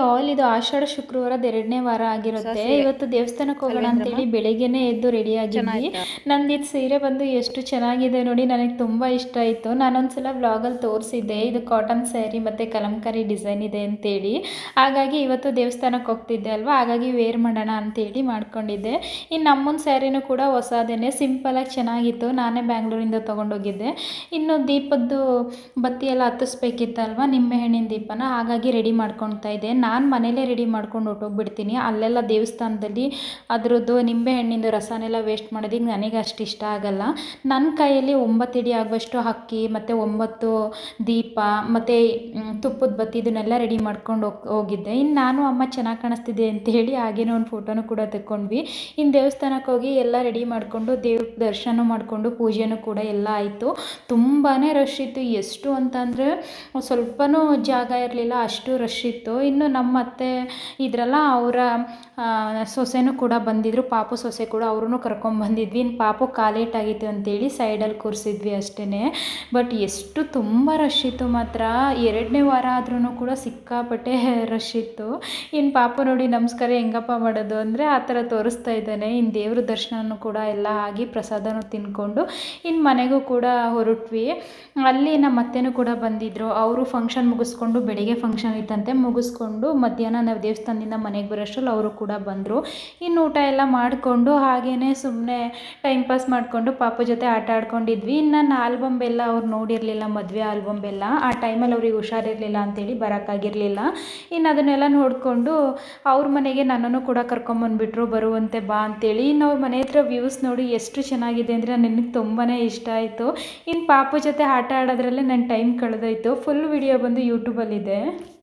All ಇದು ಆಷಾಢ ಶುಕ್ರವಾರದ 2ನೇ ವಾರ ಆಗಿರುತ್ತೆ. ಇವತ್ತು ದೇವಸ್ಥಾನಕ್ಕೆ ಹೋಗೋಣ ಅಂತೇಳಿ ಬೆಳಿಗ್ಗೆನೇ ಎದ್ದು ರೆಡಿ ಆಗಿದ್ವಿ. ನಂದು ಇದು ಸೀರೆ ಬಂದು ಎಷ್ಟು ಚೆನ್ನಾಗಿದೆ ನೋಡಿ, ನನಗೆ ತುಂಬ ಇಷ್ಟ ಆಯಿತು. ನಾನೊಂದ್ಸಲ ವ್ಲಾಗಲ್ಲಿ ತೋರಿಸಿದ್ದೆ, ಇದು ಕಾಟನ್ ಸ್ಯಾರಿ ಮತ್ತು ಕಲಂಕಾರಿ ಡಿಸೈನ್ ಇದೆ ಅಂತೇಳಿ. ಹಾಗಾಗಿ ಇವತ್ತು ದೇವಸ್ಥಾನಕ್ಕೆ ಹೋಗ್ತಿದ್ದೆ ಅಲ್ವಾ, ಹಾಗಾಗಿ ವೇರ್ ಮಾಡೋಣ ಅಂತೇಳಿ ಮಾಡ್ಕೊಂಡಿದ್ದೆ. ಇನ್ನು ನಮ್ಮನ ಸ್ಯಾರಿನೂ ಕೂಡ ಹೊಸದೇನೆ, ಸಿಂಪಲಾಗಿ ಚೆನ್ನಾಗಿತ್ತು. ನಾನೇ ಬ್ಯಾಂಗ್ಳೂರಿಂದ ತೊಗೊಂಡೋಗಿದ್ದೆ. ಇನ್ನು ದೀಪದ್ದು ಬತ್ತಿ ಎಲ್ಲ ಹತ್ತಿಸ್ಬೇಕಿತ್ತಲ್ವ, ನಿಂಬೆಹಣ್ಣಿನ ದೀಪನ, ಹಾಗಾಗಿ ರೆಡಿ ಮಾಡ್ಕೊಳ್ತಾ ಇದ್ದೆ. ನಾನು ಮನೇಲೇ ರೆಡಿ ಮಾಡ್ಕೊಂಡು ಹೊಟ್ಟೋಗ್ಬಿಡ್ತೀನಿ. ಅಲ್ಲೆಲ್ಲ ದೇವಸ್ಥಾನದಲ್ಲಿ ಅದರದ್ದು ನಿಂಬೆಹಣ್ಣಿಂದು ರಸನೆಲ್ಲ ವೇಸ್ಟ್ ಮಾಡೋದಕ್ಕೆ ನನಗೆ ಅಷ್ಟು ಇಷ್ಟ ಆಗಲ್ಲ. ನನ್ನ ಕೈಯಲ್ಲಿ 9 ಇಡಿ ಆಗುವಷ್ಟು ಅಕ್ಕಿ ಮತ್ತು 9 ದೀಪ ಮತ್ತು ತುಪ್ಪದ ಬತ್ತಿ ಇದನ್ನೆಲ್ಲ ರೆಡಿ ಮಾಡ್ಕೊಂಡು ಹೋಗಿದ್ದೆ. ಇನ್ನು ನಾನು ಅಮ್ಮ ಚೆನ್ನಾಗಿ ಕಾಣಿಸ್ತಿದೆ ಅಂತ ಹೇಳಿ ಹಾಗೇನೋ ಒಂದು ಫೋಟೋನು ಕೂಡ ತೆಕ್ಕೊಂಡ್ವಿ. ಇನ್ನು ದೇವಸ್ಥಾನಕ್ಕೆ ಹೋಗಿ ಎಲ್ಲ ರೆಡಿ ಮಾಡಿಕೊಂಡು ದೇವ್ರ ದರ್ಶನ ಮಾಡಿಕೊಂಡು ಪೂಜೆನೂ ಕೂಡ ಎಲ್ಲ ಆಯಿತು. ತುಂಬಾ ರಶ್ ಇತ್ತು. ಎಷ್ಟು ಅಂತಂದರೆ ಸ್ವಲ್ಪನೂ ಜಾಗ ಇರಲಿಲ್ಲ, ಅಷ್ಟು ರಶ್ ಇತ್ತು. ಇನ್ನು ನಮ್ಮ ಅತ್ತೆ ಇದ್ರಲ್ಲ, ಅವರ ಸೊಸೆನೂ ಕೂಡ ಬಂದಿದ್ದರು, ಪಾಪು ಸೊಸೆ ಕೂಡ, ಅವ್ರೂ ಕರ್ಕೊಂಬಂದಿದ್ವಿ. ಇನ್ನು ಪಾಪು ಕಾಲೇಟಾಗಿತ್ತು ಅಂತೇಳಿ ಸೈಡಲ್ಲಿ ಕೂರಿಸಿದ್ವಿ ಅಷ್ಟೇ. ಬಟ್ ಎಷ್ಟು ತುಂಬ ರಶ್ ಇತ್ತು ಮಾತ್ರ. 2ನೇ ವಾರ ಆದ್ರೂ ಕೂಡ ಸಿಕ್ಕಾಪಟ್ಟೆ ರಶ್ ಇತ್ತು. ಇನ್ನು ಪಾಪು ನೋಡಿ ನಮಸ್ಕಾರ ಹೆಂಗಪ್ಪ ಮಾಡೋದು ಅಂದರೆ ಆ ಥರ ತೋರಿಸ್ತಾ ಇದ್ದಾನೆ. ಇನ್ನು ದೇವ್ರ ದರ್ಶನನೂ ಕೂಡ ಎಲ್ಲ ಆಗಿ ಪ್ರಸಾದನೂ ತಿನ್ಕೊಂಡು ಇನ್ನು ಮನೆಗೂ ಕೂಡ ಹೊರಟ್ವಿ. ಅಲ್ಲಿ ನಮ್ಮ ಅತ್ತೆನೂ ಕೂಡ ಬಂದಿದ್ದರು. ಅವರು ಫಂಕ್ಷನ್ ಮುಗಿಸ್ಕೊಂಡು, ಬೆಳಿಗ್ಗೆ ಫಂಕ್ಷನ್ ಇತ್ತಂತೆ, ಮುಗಿಸ್ಕೊಂಡು ಮಧ್ಯಾಹ್ನ ನಾವು ದೇವಸ್ಥಾನದಿಂದ ಮನೆಗೆ ಬರೋಷ್ಟರಲ್ಲಿ ಅವರು ಕೂಡ ಬಂದರು. ಇನ್ನು ಊಟ ಎಲ್ಲ ಮಾಡಿಕೊಂಡು ಹಾಗೇ ಸುಮ್ಮನೆ ಟೈಮ್ ಪಾಸ್ ಮಾಡಿಕೊಂಡು ಪಾಪು ಜೊತೆ ಆಟ ಆಡ್ಕೊಂಡಿದ್ವಿ. ಇನ್ನು ನನ್ನ ಆಲ್ಬಮ್ ಎಲ್ಲ ಅವ್ರು ನೋಡಿರಲಿಲ್ಲ, ಮದುವೆ ಆಲ್ಬಮ್ ಎಲ್ಲ. ಆ ಟೈಮಲ್ಲಿ ಅವ್ರಿಗೆ ಹುಷಾರಿರಲಿಲ್ಲ ಅಂತೇಳಿ ಬರೋಕ್ಕಾಗಿರಲಿಲ್ಲ. ಇನ್ನು ಅದನ್ನೆಲ್ಲ ನೋಡಿಕೊಂಡು ಅವ್ರ ಮನೆಗೆ ನನ್ನನ್ನು ಕೂಡ ಕರ್ಕೊಂಬಂದುಬಿಟ್ರು, ಬರುವಂತೆ ಬಾ ಅಂತೇಳಿ. ಇನ್ನು ಅವ್ರ ಮನೆ ಹತ್ರ ವ್ಯೂಸ್ ನೋಡಿ ಎಷ್ಟು ಚೆನ್ನಾಗಿದೆ ಅಂದರೆ ನನಗೆ ತುಂಬಾ ಇಷ್ಟ ಆಯಿತು. ಇನ್ನು ಪಾಪು ಜೊತೆ ಆಟ ಆಡೋದ್ರಲ್ಲೇ ನನ್ನ ಟೈಮ್ ಕಳೆದೋಯ್ತು. ಫುಲ್ ವಿಡಿಯೋ ಬಂದು ಯೂಟ್ಯೂಬಲ್ಲಿದೆ.